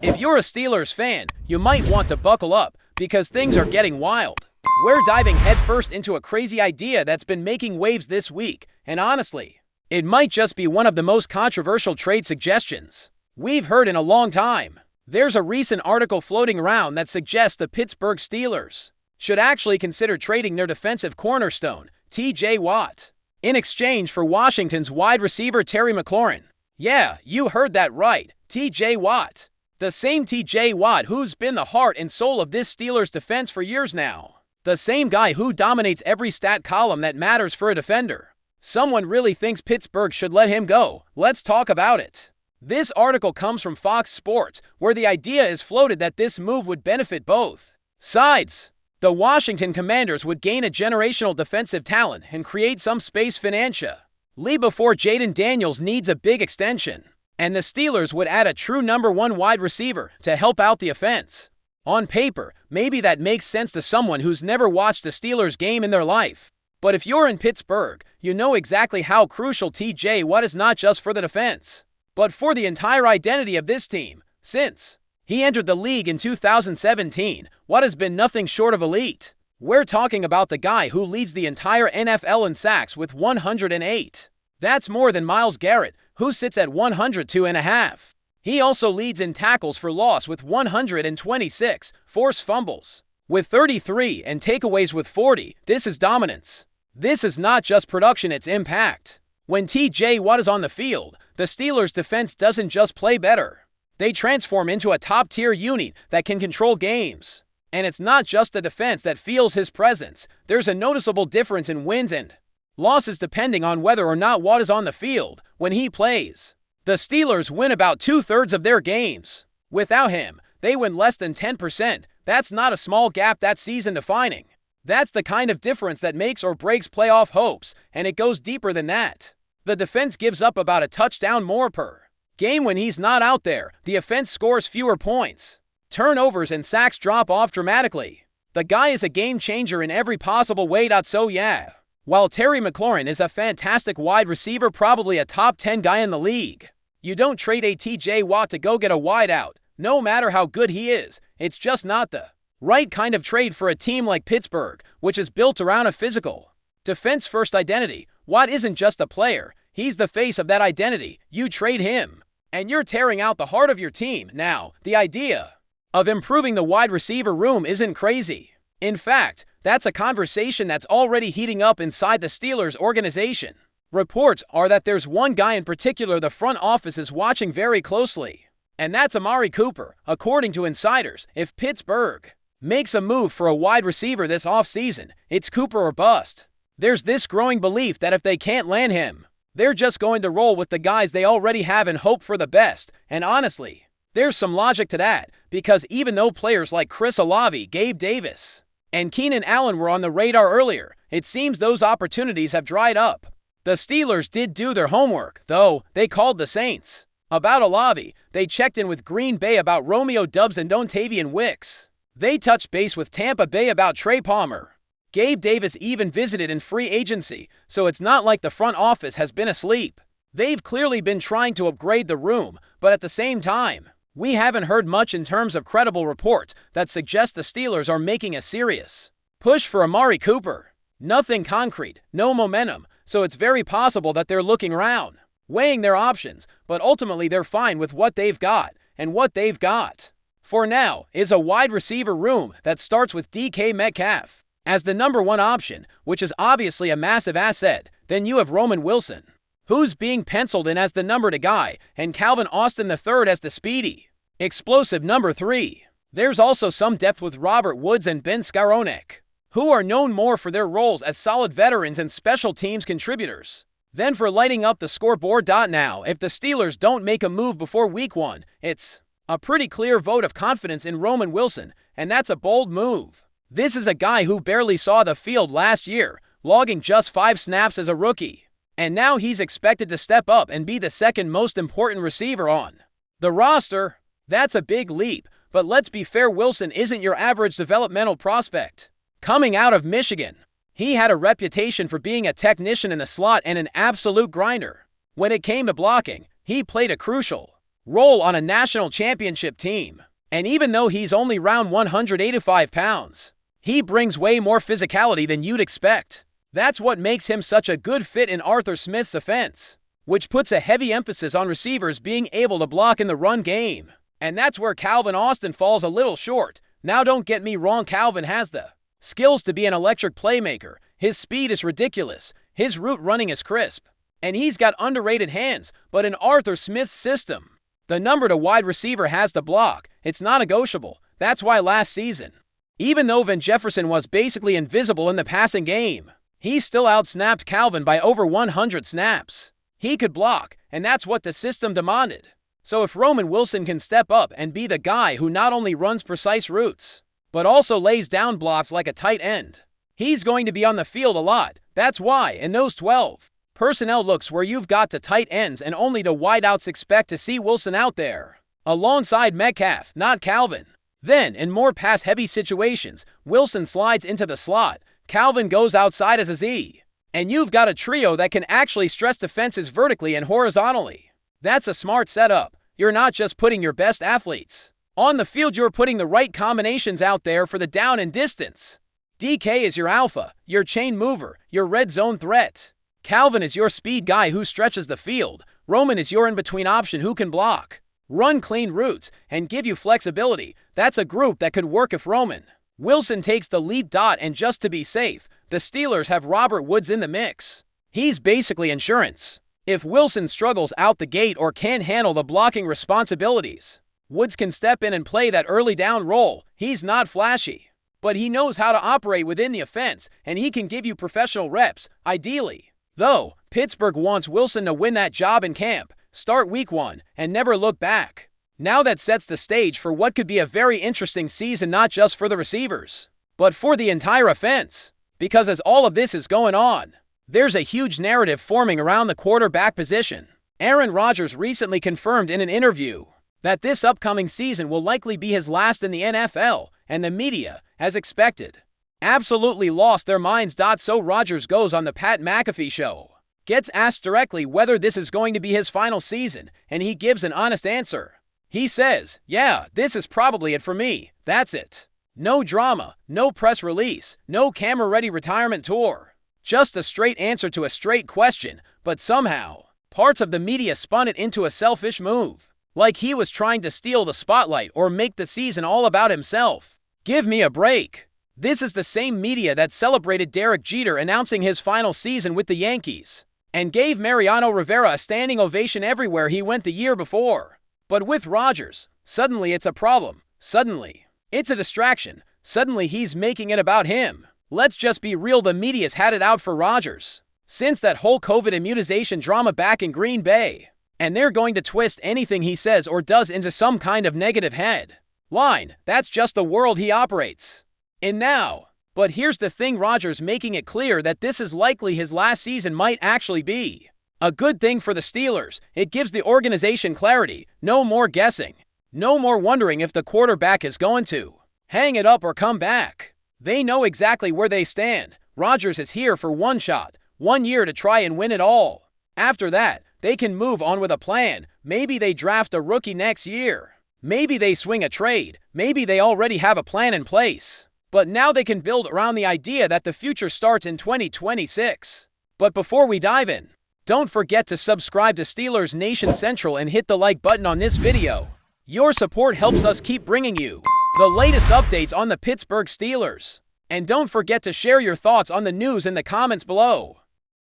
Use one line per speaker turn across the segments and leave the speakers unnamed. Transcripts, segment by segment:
If you're a Steelers fan, you might want to buckle up because things are getting wild. We're diving headfirst into a crazy idea that's been making waves this week, and honestly, it might just be one of the most controversial trade suggestions we've heard in a long time. There's a recent article floating around that suggests the Pittsburgh Steelers should actually consider trading their defensive cornerstone, T.J. Watt, in exchange for Washington's wide receiver Terry McLaurin. Yeah, you heard that right, T.J. Watt. The same T.J. Watt who's been the heart and soul of this Steelers defense for years now. The same guy who dominates every stat column that matters for a defender. Someone really thinks Pittsburgh should let him go. Let's talk about it. This article comes from Fox Sports, where the idea is floated that this move would benefit both sides. The Washington Commanders would gain a generational defensive talent and create some space financially before Jaden Daniels needs a big extension. And the Steelers would add a true number one wide receiver to help out the offense. On paper, maybe that makes sense to someone who's never watched a Steelers game in their life. But if you're in Pittsburgh, you know exactly how crucial T.J. Watt is not just for the defense, but for the entire identity of this team. Since he entered the league in 2017, Watt has been nothing short of elite. We're talking about the guy who leads the entire NFL in sacks with 108. That's more than Myles Garrett, who sits at 102.5. He also leads in tackles for loss with 126, forced fumbles with 33, and takeaways with 40. This is dominance. This is not just production, it's impact. When T.J. Watt is on the field, the Steelers' defense doesn't just play better. They transform into a top-tier unit that can control games. And it's not just the defense that feels his presence. There's a noticeable difference in wins and losses depending on whether or not Watt is on the field when he plays. The Steelers win about 2/3 of their games. Without him, they win less than 10%. That's not a small gap, that's season-defining. That's the kind of difference that makes or breaks playoff hopes, and it goes deeper than that. The defense gives up about a touchdown more per game when he's not out there. The offense scores fewer points. Turnovers and sacks drop off dramatically. The guy is a game changer in every possible way. So yeah. While Terry McLaurin is a fantastic wide receiver, probably a top 10 guy in the league, you don't trade a T.J. Watt to go get a wideout. No matter how good he is, it's just not the right kind of trade for a team like Pittsburgh, which is built around a physical, defense-first identity. Watt isn't just a player, he's the face of that identity. You trade him, and you're tearing out the heart of your team. Now, the idea of improving the wide receiver room isn't crazy. In fact, that's a conversation that's already heating up inside the Steelers organization. Reports are that there's one guy in particular the front office is watching very closely, and that's Amari Cooper. According to insiders, if Pittsburgh makes a move for a wide receiver this offseason, it's Cooper or bust. There's this growing belief that if they can't land him, they're just going to roll with the guys they already have and hope for the best. And honestly, there's some logic to that, because even though players like Chris Olave, Gabe Davis, and Keenan Allen were on the radar earlier, it seems those opportunities have dried up. The Steelers did do their homework, though. They called the Saints about Olave. They checked in with Green Bay about Romeo Doubs and Dontavian Wicks. They touched base with Tampa Bay about Trey Palmer. Gabe Davis even visited in free agency, so it's not like the front office has been asleep. They've clearly been trying to upgrade the room, but at the same time, we haven't heard much in terms of credible reports that suggest the Steelers are making a serious push for Amari Cooper. Nothing concrete, no momentum, so it's very possible that they're looking around, weighing their options, but ultimately they're fine with what they've got, and what they've got for now is a wide receiver room that starts with DK Metcalf as the number one option, which is obviously a massive asset. Then you have Roman Wilson, who's being penciled in as the number 2 guy, and Calvin Austin III as the speedy, explosive number 3. There's also some depth with Robert Woods and Ben Skowronek, who are known more for their roles as solid veterans and special teams contributors than for lighting up the scoreboard. Now, if the Steelers don't make a move before week 1, it's a pretty clear vote of confidence in Roman Wilson, and that's a bold move. This is a guy who barely saw the field last year, logging just 5 snaps as a rookie. And now he's expected to step up and be the second most important receiver on the roster. That's a big leap, but let's be fair, Wilson isn't your average developmental prospect. Coming out of Michigan, he had a reputation for being a technician in the slot and an absolute grinder. When it came to blocking, he played a crucial role on a national championship team. And even though he's only around 185 pounds, he brings way more physicality than you'd expect. That's what makes him such a good fit in Arthur Smith's offense, which puts a heavy emphasis on receivers being able to block in the run game. And that's where Calvin Austin falls a little short. Now don't get me wrong, Calvin has the skills to be an electric playmaker. His speed is ridiculous, his route running is crisp, and he's got underrated hands. But in Arthur Smith's system, the number to wide receiver has to block. It's not negotiable. That's why last season, even though Van Jefferson was basically invisible in the passing game, he still outsnapped Calvin by over 100 snaps. He could block, and that's what the system demanded. So if Roman Wilson can step up and be the guy who not only runs precise routes, but also lays down blocks like a tight end, he's going to be on the field a lot. That's why, in those 12 personnel looks where you've got the tight ends and only the wideouts, expect to see Wilson out there, alongside Metcalf, not Calvin. Then, in more pass-heavy situations, Wilson slides into the slot, Calvin goes outside as a Z, and you've got a trio that can actually stress defenses vertically and horizontally. That's a smart setup. You're not just putting your best athletes on the field, you're putting the right combinations out there for the down and distance. DK is your alpha, your chain mover, your red zone threat. Calvin is your speed guy who stretches the field. Roman is your in-between option who can block, run clean routes, and give you flexibility. That's a group that could work if Roman Wilson takes the lead. And just to be safe, the Steelers have Robert Woods in the mix. He's basically insurance. If Wilson struggles out the gate or can't handle the blocking responsibilities, Woods can step in and play that early down role. He's not flashy, but he knows how to operate within the offense, and he can give you professional reps, ideally. Though, Pittsburgh wants Wilson to win that job in camp, start week 1, and never look back. Now that sets the stage for what could be a very interesting season, not just for the receivers, but for the entire offense. Because as all of this is going on, there's a huge narrative forming around the quarterback position. Aaron Rodgers recently confirmed in an interview that this upcoming season will likely be his last in the NFL, and the media, as expected, absolutely lost their minds. So Rodgers goes on the Pat McAfee show, gets asked directly whether this is going to be his final season, and he gives an honest answer. He says, "Yeah, this is probably it for me. That's it. No drama, no press release, no camera-ready retirement tour. Just a straight answer to a straight question." But somehow, parts of the media spun it into a selfish move, like he was trying to steal the spotlight or make the season all about himself. Give me a break. This is the same media that celebrated Derek Jeter announcing his final season with the Yankees, and gave Mariano Rivera a standing ovation everywhere he went the year before. But with Rodgers, suddenly it's a problem. Suddenly, it's a distraction. Suddenly he's making it about him. Let's just be real, the media's had it out for Rodgers since that whole COVID immunization drama back in Green Bay. And they're going to twist anything he says or does into some kind of negative headline. That's just the world he operates in now. But here's the thing, Rodgers making it clear that this is likely his last season might actually be a good thing for the Steelers. It gives the organization clarity. No more guessing. No more wondering if the quarterback is going to hang it up or come back. They know exactly where they stand. Rodgers is here for one shot, 1 year to try and win it all. After that, they can move on with a plan. Maybe they draft a rookie next year. Maybe they swing a trade. Maybe they already have a plan in place. But now they can build around the idea that the future starts in 2026. But before we dive in, don't forget to subscribe to Steelers Nation Central and hit the like button on this video. Your support helps us keep bringing you the latest updates on the Pittsburgh Steelers. And don't forget to share your thoughts on the news in the comments below.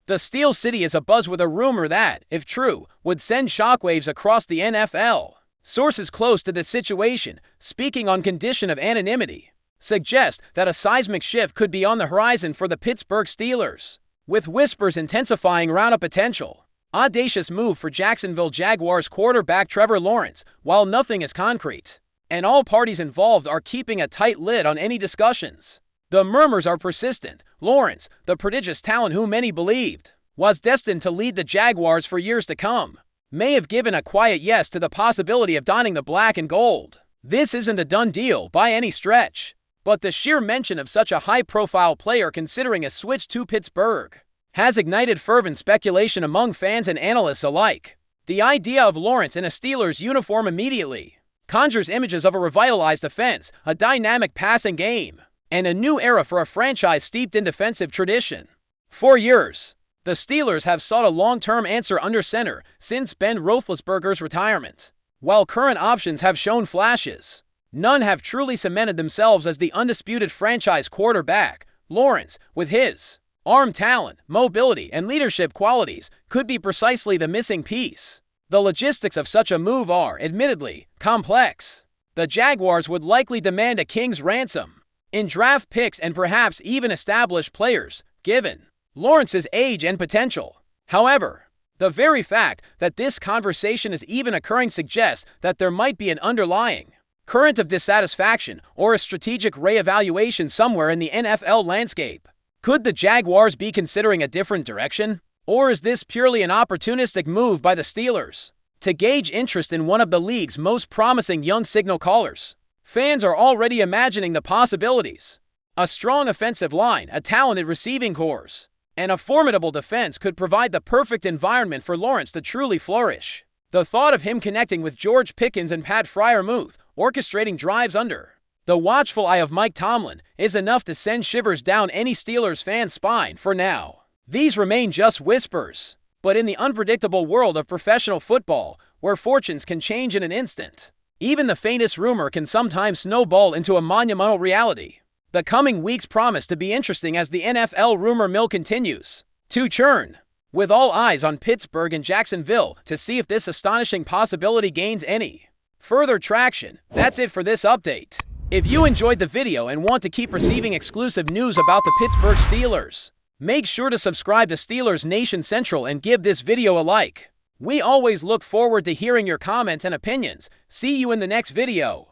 The Steel City is abuzz with a rumor that, if true, would send shockwaves across the NFL. Sources close to the situation, speaking on condition of anonymity, suggest that a seismic shift could be on the horizon for the Pittsburgh Steelers, with whispers intensifying around a potential audacious move for Jacksonville Jaguars quarterback Trevor Lawrence. While nothing is concrete, and all parties involved are keeping a tight lid on any discussions, the murmurs are persistent. Lawrence, the prodigious talent who many believed was destined to lead the Jaguars for years to come, may have given a quiet yes to the possibility of donning the black and gold. This isn't a done deal by any stretch, but the sheer mention of such a high-profile player considering a switch to Pittsburgh has ignited fervent speculation among fans and analysts alike. The idea of Lawrence in a Steelers uniform immediately conjures images of a revitalized offense, a dynamic passing game, and a new era for a franchise steeped in defensive tradition. For years, the Steelers have sought a long-term answer under center since Ben Roethlisberger's retirement. While current options have shown flashes, none have truly cemented themselves as the undisputed franchise quarterback. Lawrence, with his arm talent, mobility, and leadership qualities, could be precisely the missing piece. The logistics of such a move are, admittedly, complex. The Jaguars would likely demand a king's ransom in draft picks and perhaps even established players, given Lawrence's age and potential. However, the very fact that this conversation is even occurring suggests that there might be an underlying current of dissatisfaction or a strategic reevaluation somewhere in the NFL landscape. Could the Jaguars be considering a different direction? Or is this purely an opportunistic move by the Steelers to gauge interest in one of the league's most promising young signal callers? Fans are already imagining the possibilities. A strong offensive line, a talented receiving corps, and a formidable defense could provide the perfect environment for Lawrence to truly flourish. The thought of him connecting with George Pickens and Pat Freiermuth, orchestrating drives under the watchful eye of Mike Tomlin, is enough to send shivers down any Steelers fan's spine. For now, these remain just whispers. But in the unpredictable world of professional football, where fortunes can change in an instant, even the faintest rumor can sometimes snowball into a monumental reality. The coming weeks promise to be interesting as the NFL rumor mill continues to churn, with all eyes on Pittsburgh and Jacksonville to see if this astonishing possibility gains any further traction. That's it for this update. If you enjoyed the video and want to keep receiving exclusive news about the Pittsburgh Steelers, make sure to subscribe to Steelers Nation Central and give this video a like. We always look forward to hearing your comments and opinions. See you in the next video.